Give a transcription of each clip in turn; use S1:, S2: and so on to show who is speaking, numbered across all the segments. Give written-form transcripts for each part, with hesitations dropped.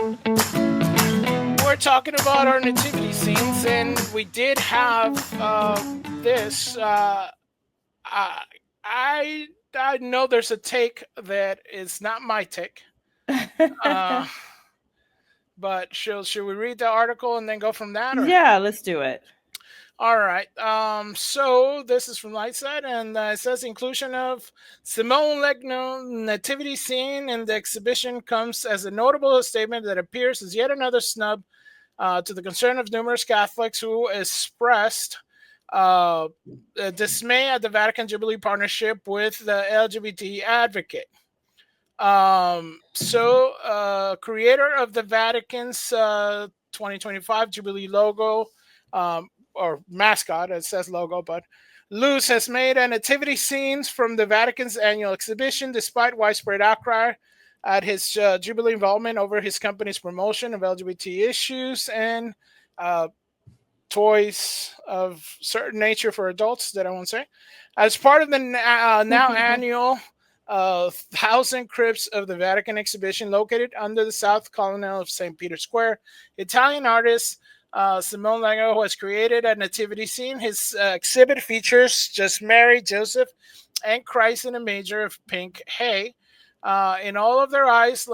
S1: We're talking about our nativity scenes, and we did have this. I I I know there's a take that is not my take. Uh, but should we read the article and then go from that, or?
S2: Yeah, let's do it.
S1: All right. So this is from LifeSite, and it says inclusion of Simone Legno nativity scene in the exhibition comes as a notable statement that appears as yet another snub to the concern of numerous Catholics who expressed uh, dismay at the Vatican Jubilee partnership with the LGBT advocate. Creator of the Vatican's 2025 Jubilee logo, or mascot, it says logo, but Luce has made a nativity scenes from the Vatican's annual exhibition despite widespread outcry at his Jubilee involvement over his company's promotion of LGBT issues and uh, toys of certain nature for adults that I won't say. As part of the now annual Thousand Crypts of the Vatican exhibition located under the South Colonnade of St. Peter's Square, Italian artist Simone Legno has created a nativity scene. His exhibit features just Mary, Joseph, and Christ in a manger of pink hay. In all of their eyes,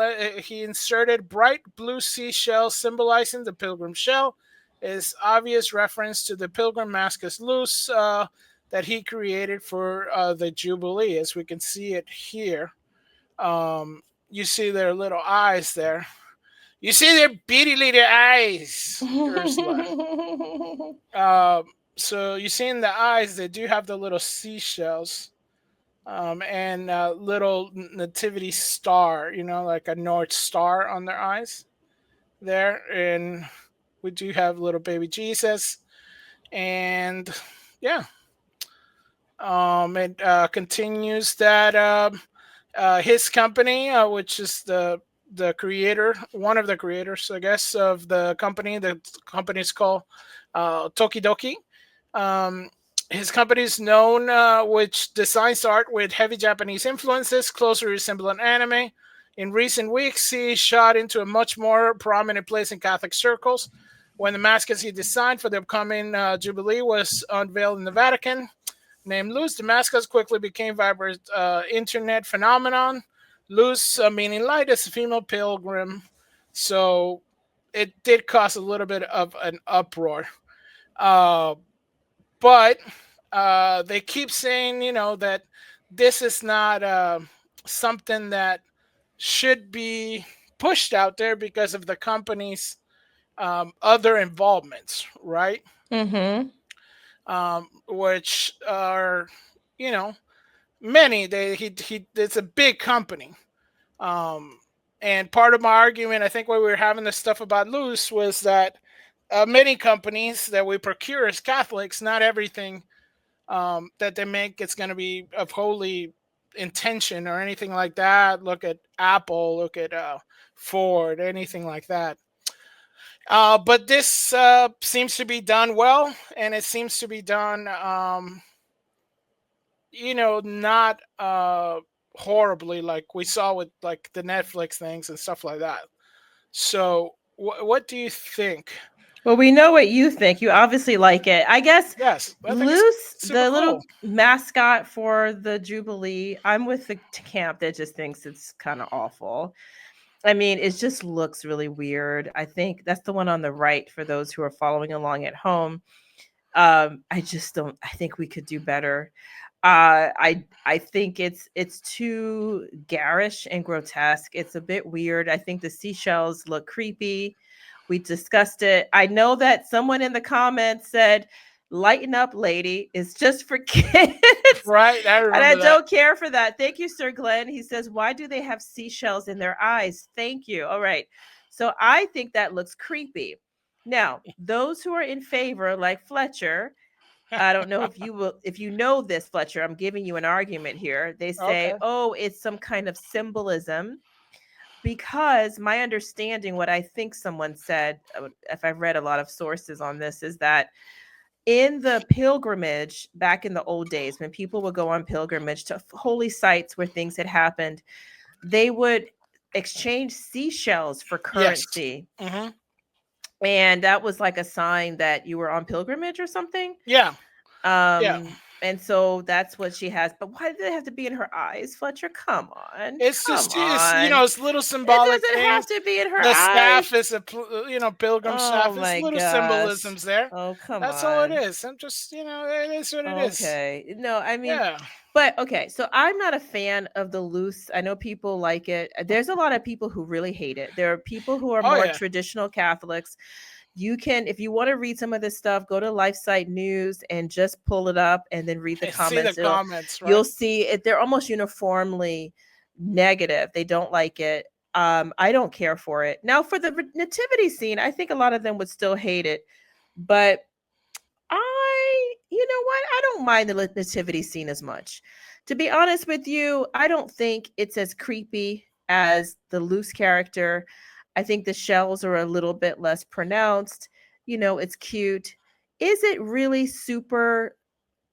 S1: he inserted bright blue seashells symbolizing the pilgrim shell, is obvious reference to the pilgrim mascus Luce that he created for the Jubilee, as we can see it here. You see their little eyes there. You see their beady little eyes, Ursula. So you see in the eyes, they do have the little seashells and a little nativity star, like a North Star on their eyes there. And we do have little baby Jesus. And yeah, it continues that his company, which is the creator, one of the creators, I guess, of the company. The company is called Tokidoki. Um, his company is known, which designs art with heavy Japanese influences, closely resembling anime. In recent weeks, he shot into a much more prominent place in Catholic circles when the mascot he designed for the upcoming Jubilee was unveiled in the Vatican. Named Luce, the mascot quickly became vibrant internet phenomenon. Luce, meaning light, is a female pilgrim, so it did cause a little bit of an uproar. Uh, but they keep saying, that this is not something that should be pushed out there because of the company's other involvements, right?
S2: Mm-hmm.
S1: Which are, you know, many. It's a big company. Um, and part of my argument, I think, when we were having this stuff about Luce, was that many companies that we procure as Catholics, not everything that they make is going to be of holy intention or anything like that. Look at Apple, look at Ford, anything like that. But this seems to be done well, and it seems to be done, not horribly like we saw with like the Netflix things and stuff like that. So, what do you think?
S2: Well, we know what you think. You obviously like it. I guess
S1: Yes, I think it's
S2: Luce,
S1: super
S2: the little
S1: cool.
S2: mascot for the Jubilee, I'm with the camp that just thinks it's kind of awful. I mean, it just looks really weird. I think that's the one on the right for those who are following along at home. I just don't. I think we could do better. I think it's too garish and grotesque. It's a bit weird. I think the seashells look creepy. We discussed it. I know that someone in the comments said, "Lighten up, lady. It's just for kids."
S1: Right, I
S2: And I
S1: remember that.
S2: don't care for that. Thank you, Sir Glenn. He says, "Why do they have seashells in their eyes?" Thank you. All right. So I think that looks creepy. Now, those who are in favor, like Fletcher, I don't know if you know this, Fletcher. I'm giving you an argument here. They say,
S1: Okay.
S2: "Oh, it's some kind of symbolism." Because my understanding, what I think someone said, if I've read a lot of sources on this, is that in the pilgrimage back in the old days, when people would go on pilgrimage to holy sites where things had happened, they would exchange seashells for
S1: Yes.
S2: currency.
S1: Hmm.
S2: And that was like a sign that you were on pilgrimage or something.
S1: Yeah. Yeah.
S2: And so that's what she has. But why did it have to be in her eyes, Fletcher? Come on.
S1: It's
S2: Come
S1: just, it's,
S2: on.
S1: it's little
S2: It
S1: symbolic
S2: doesn't have
S1: things.
S2: to be in her
S1: The
S2: eyes.
S1: staff is a, pilgrim
S2: Oh
S1: staff. It's
S2: my
S1: little
S2: gosh.
S1: symbolisms there.
S2: Oh, come
S1: That's all it
S2: on.
S1: is. I'm just, it is what it is.
S2: Okay. No, I mean,
S1: Yeah.
S2: but okay. So I'm not a fan of the loose. I know people like it. There's a lot of people who really hate it. There are people who are
S1: Oh
S2: more
S1: yeah.
S2: traditional Catholics. You can, if you want to read some of this stuff, go to LifeSite News and just pull it up and then read the
S1: See the
S2: comments.
S1: comments, right?
S2: You'll see it. They're almost uniformly negative. They don't like it. I don't care for it. Now, for the nativity scene, I think a lot of them would still hate it, but you know what? I don't mind the nativity scene as much. To be honest with you, I don't think it's as creepy as the loose character. I think the shells are a little bit less pronounced. It's cute. Is it really super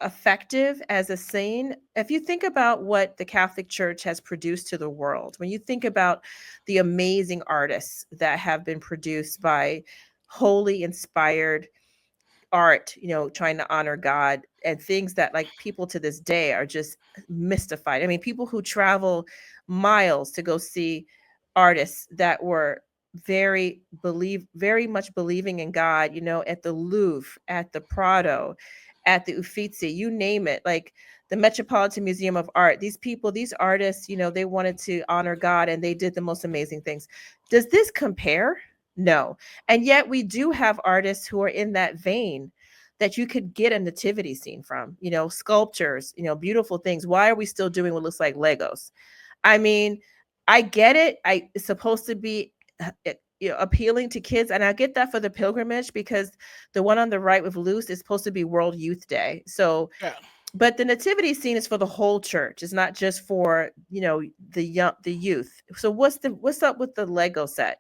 S2: effective as a scene? If you think about what the Catholic Church has produced to the world, when you think about the amazing artists that have been produced by wholly inspired art, trying to honor God, and things that like people to this day are just mystified. I mean, people who travel miles to go see artists that were very much believing in God, at the Louvre, at the Prado, at the Uffizi, you name it, like the Metropolitan Museum of Art. These people, these artists, they wanted to honor God and they did the most amazing things. Does this compare? No. And yet we do have artists who are in that vein that you could get a nativity scene from, sculptures, beautiful things. Why are we still doing what looks like Legos? I mean, I get it. It's supposed to be appealing to kids. And I get that for the pilgrimage, because the one on the right with Luce is supposed to be World Youth Day. So,
S1: Yeah.
S2: but the nativity scene is for the whole church. It's not just for, the youth. So what's up with the Lego set?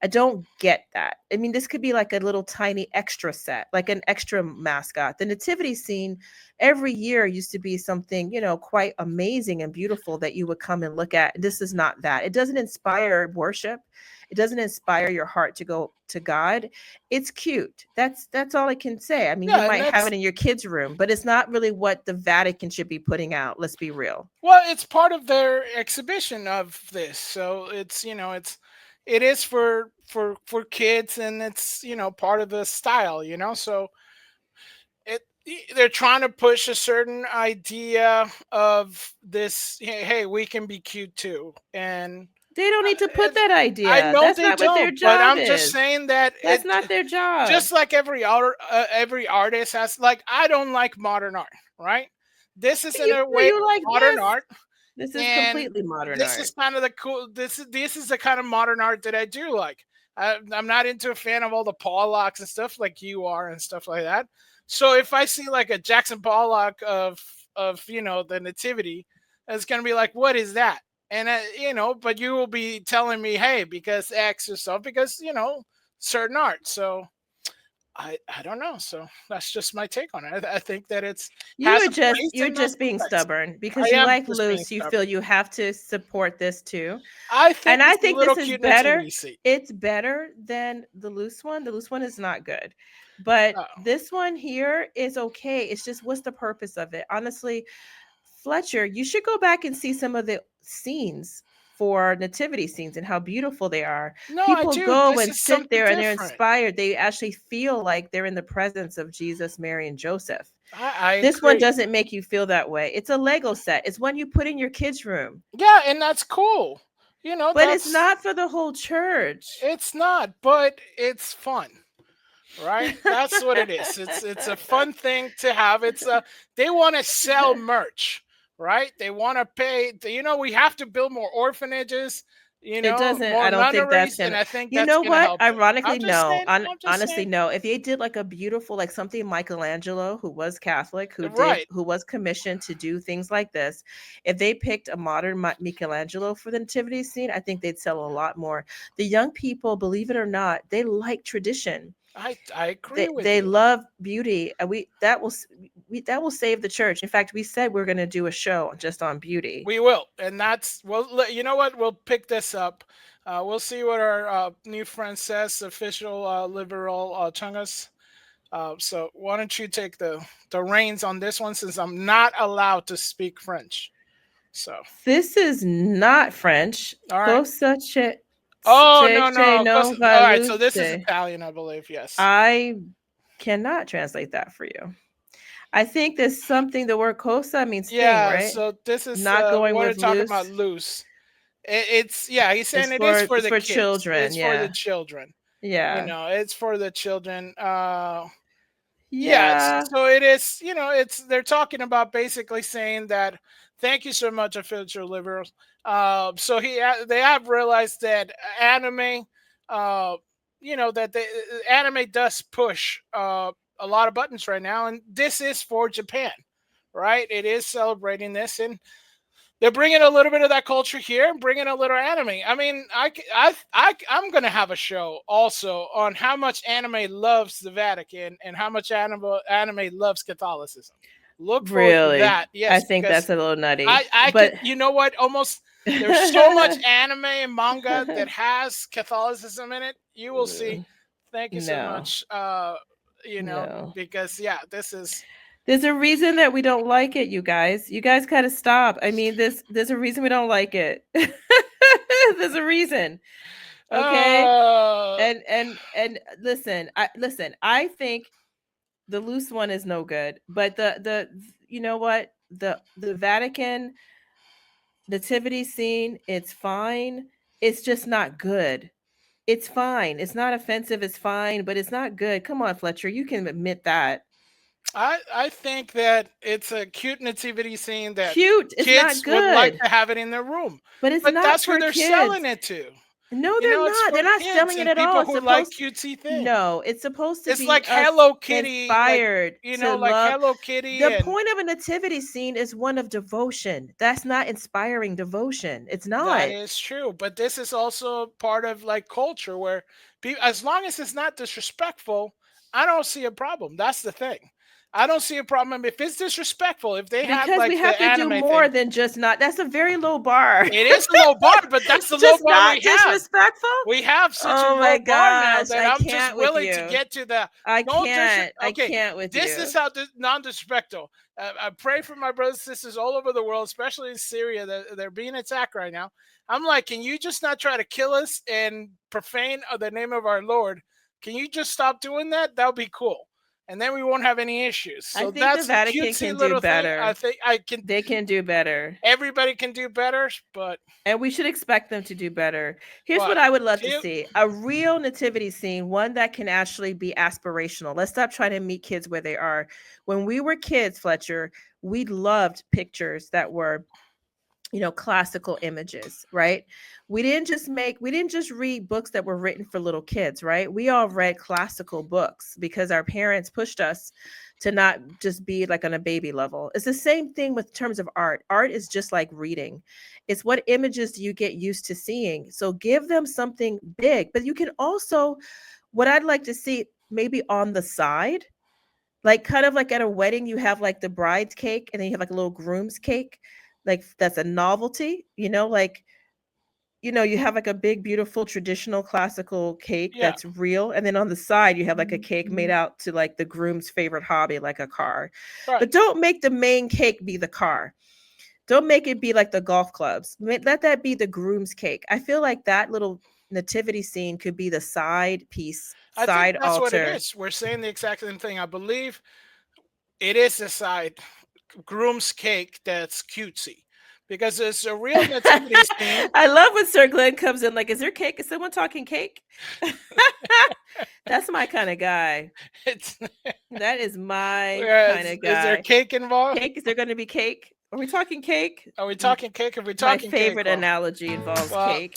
S2: I don't get that. I mean, this could be like a little tiny extra set, like an extra mascot. The nativity scene every year used to be something, quite amazing and beautiful that you would come and look at. This is not that. It doesn't inspire worship. It doesn't inspire your heart to go to God. It's cute. That's all I can say. I mean, you
S1: Yeah, and
S2: might have it
S1: that's,
S2: in your kids' room, but it's not really what the Vatican should be putting out. Let's be real.
S1: well, it's part of their exhibition of this. So it's, it is for kids, and it's, part of the style, so it they're trying to push a certain idea of this. Hey, we can be cute too, and
S2: They don't need to put that
S1: I
S2: idea.
S1: know
S2: That's
S1: they
S2: not what their
S1: don't, but
S2: job
S1: I'm just
S2: is.
S1: saying that
S2: That's
S1: it,
S2: not their job.
S1: just like every artist has, like, I don't like modern art, right? This is in
S2: You
S1: a
S2: say
S1: way
S2: you like
S1: modern
S2: this.
S1: art,
S2: This is
S1: and
S2: completely modern
S1: this
S2: art.
S1: is kind of the cool. This is the kind of modern art that I do like. I'm not into a fan of all the Pollocks and stuff like you are and stuff like that. So if I see like a Jackson Pollock of the Nativity, it's gonna be like, what is that? And but you will be telling me, hey, because X or stuff, because certain art. So I don't know. So that's just my take on it. I think that it's has a place
S2: You're
S1: and has
S2: just
S1: a
S2: being
S1: place.
S2: stubborn
S1: I
S2: because you
S1: am
S2: like
S1: just being
S2: loose. You feel
S1: stubborn.
S2: you have to support this too.
S1: I think
S2: And I
S1: it's a
S2: think
S1: little
S2: this is
S1: cute
S2: better.
S1: nativity scene.
S2: It's better than the loose one. The loose one is not good. But
S1: Oh,
S2: this one here is okay. It's just, what's the purpose of it? Honestly, Fletcher, you should go back and see some of the scenes for nativity scenes and how beautiful they are.
S1: no, I
S2: People
S1: do.
S2: go
S1: This
S2: and
S1: is
S2: sit
S1: something
S2: there and they're
S1: different.
S2: inspired. They actually feel like they're in the presence of Jesus, Mary, and Joseph.
S1: I
S2: This one
S1: agree.
S2: doesn't make you feel that way. It's a Lego set. It's one you put in your kids' room,
S1: Yeah, and that's cool.
S2: but it's not for the whole church.
S1: It's not, but it's fun, right? That's what it is. It's a fun thing to have. They want to sell merch, right? They want to pay. We have to build more orphanages,
S2: It doesn't.
S1: more
S2: I don't think that's
S1: nunneries, and
S2: gonna.
S1: I think
S2: You
S1: that's
S2: know
S1: gonna
S2: what?
S1: help it.
S2: Ironically,
S1: I'm just
S2: no.
S1: saying. I'm just
S2: Honestly,
S1: saying.
S2: no. If they did like a beautiful, like something Michelangelo, who was Catholic,
S1: Right.
S2: who was commissioned to do things like this, if they picked a modern Michelangelo for the nativity scene, I think they'd sell a lot more. The young people, believe it or not, they like tradition.
S1: I agree with
S2: They
S1: you.
S2: love beauty, and that will save the church. In fact, we said we're going to do a show just on beauty.
S1: We will, and that's well. You know what? We'll pick this up. We'll see what our new friend says. Official liberal Chungus. So why don't you take the reins on this one, since I'm not allowed to speak French. So
S2: This is not French.
S1: all right.
S2: Cosa
S1: Oh no no.
S2: non va
S1: All right. So this is
S2: luce.
S1: Italian, I believe. Yes.
S2: I cannot translate that for you. I think there's something. The word cosa means thing,
S1: Yeah.
S2: right?
S1: So this is
S2: Not going
S1: what we're
S2: with
S1: talking about.
S2: loose.
S1: Loose. It's yeah. He's saying it is for
S2: It's
S1: the
S2: for
S1: kids.
S2: children.
S1: It's for the
S2: Yeah.
S1: children. You
S2: Yeah.
S1: know, it's for the children. Yeah,
S2: Yeah.
S1: so it is, it's they're talking about basically saying that thank you so much, official liberals. So they have realized that anime, uh, that the anime does push a lot of buttons right now, and this is for Japan, right? It is celebrating this, and they're bringing a little bit of that culture here and bringing a little anime. I mean, I'm going to have a show also on how much anime loves the Vatican and how much anime loves Catholicism. Look forward to
S2: Really.
S1: that. Yes,
S2: I think
S1: because
S2: that's a little nutty.
S1: I
S2: but
S1: could, you know what? Almost there's so much anime and manga that has Catholicism in it. You will see. Thank you so
S2: No.
S1: much.
S2: No.
S1: Because yeah, this is.
S2: There's a reason that we don't like it, you guys. You guys gotta stop. I mean, there's a reason we don't like it. There's a reason. Okay. And listen, I think the loose one is no good. But the you know what? The Vatican nativity scene, it's fine. It's just not good. It's fine. It's not offensive. It's fine, but it's not good. Come on, Fletcher. You can admit that.
S1: I think that it's a cute nativity scene that
S2: Cute. It's not
S1: kids would like
S2: good.
S1: to have it in their room.
S2: But it's
S1: But
S2: not
S1: that's who
S2: for
S1: they're
S2: kids.
S1: selling it to.
S2: No,
S1: It's
S2: they're
S1: for
S2: not
S1: kids
S2: selling it
S1: and
S2: at all.
S1: people
S2: It's
S1: who like
S2: supposed
S1: cutesy things.
S2: No, it's supposed to
S1: It's
S2: be
S1: like
S2: us
S1: Hello Kitty,
S2: inspired to
S1: like
S2: love.
S1: Hello Kitty.
S2: The
S1: and
S2: point of a nativity scene is one of devotion. That's not inspiring devotion. It's not.
S1: That is true, but this is also part of like culture where, as long as it's not disrespectful, I don't see a problem. That's the thing. I don't see a problem if it's disrespectful. If they have
S2: Because
S1: like
S2: we have
S1: the
S2: to do
S1: anime
S2: more
S1: thing.
S2: than just not. That's a very low bar.
S1: It is a low bar, but that's the low
S2: Just
S1: bar
S2: not
S1: we have.
S2: disrespectful.
S1: We have such a
S2: Oh
S1: low
S2: my
S1: bar now
S2: gosh,
S1: that
S2: I
S1: I'm just
S2: can't with
S1: willing to
S2: you.
S1: get to the.
S2: I
S1: no
S2: can't. I
S1: Okay,
S2: can't with you.
S1: this is how non-disrespectful. I pray for my brothers and sisters all over the world, especially in Syria, that they're being attacked right now. I'm like, can you just not try to kill us and profane the name of our Lord? Can you just stop doing that? That would be cool. And then we won't have any issues. So
S2: I think
S1: that's
S2: the Vatican
S1: a cutesy
S2: can
S1: little
S2: do better.
S1: thing. I think I can.
S2: They can do better.
S1: Everybody can do better, but
S2: and we should expect them to do better. Here's what I would love to see: a real nativity scene, one that can actually be aspirational. Let's stop trying to meet kids where they are. When we were kids, Fletcher, we loved pictures that were, classical images, right? We didn't just read books that were written for little kids, right? We all read classical books because our parents pushed us to not just be like on a baby level. It's the same thing with terms of art. Art is just like reading. It's what images do you get used to seeing? So give them something big, but you can also, what I'd like to see maybe on the side, like kind of like at a wedding, you have like the bride's cake and then you have like a little groom's cake. Like that's a novelty, you have like a big, beautiful, traditional classical cake that's real. And then on the side, you have like a cake made out to like the groom's favorite hobby, like a car. Right. But don't make the main cake be the car. Don't make it be like the golf clubs. Let that be the groom's cake. I feel like that little nativity scene could be the side piece,
S1: I
S2: side
S1: think that's
S2: altar.
S1: what it is. We're saying the exact same thing. I believe it is the side groom's cake that's cutesy because it's a real nativity scene.
S2: I love when Sir Glenn comes in like, is there cake? Is someone talking cake? That's my kind of guy. That is my kind of guy.
S1: Is there cake involved?
S2: Cake? Is there going to be cake? Are we talking cake?
S1: Are we talking cake? Are we talking
S2: My favorite
S1: cake?
S2: analogy involves cake.